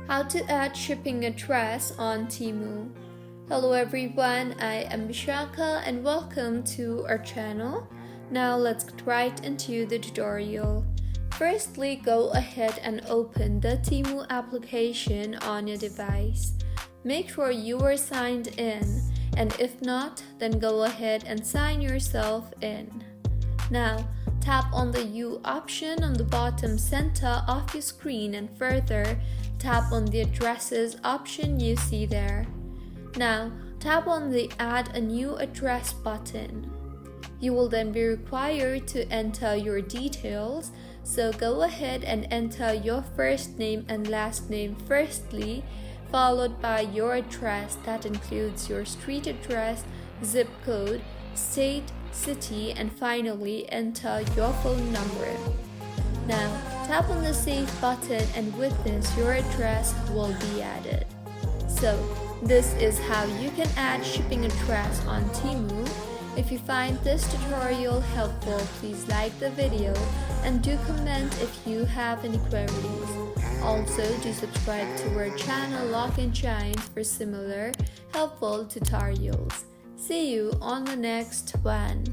How to add shipping address on Temu. Hello everyone, I am Vishaka and welcome to our channel. Now let's get right into the tutorial. Firstly, go ahead and open the Temu application on your device. Make sure you are signed in, and if not, then go ahead and sign yourself in. Now, tap on the U option on the bottom center of your screen and further tap on the addresses option you see there. Now, tap on the Add a New Address button. You will then be required to enter your details, so go ahead and enter your first name and last name firstly, followed by your address that includes your street address, zip code, state, city, and finally enter your phone number. Now, tap on the Save button and with this your address will be added. So, this is how you can add shipping address on Temu. If you find this tutorial helpful, please like the video and do comment if you have any queries. Also, do subscribe to our channel Lock and Shines for similar helpful tutorials. See you on the next one.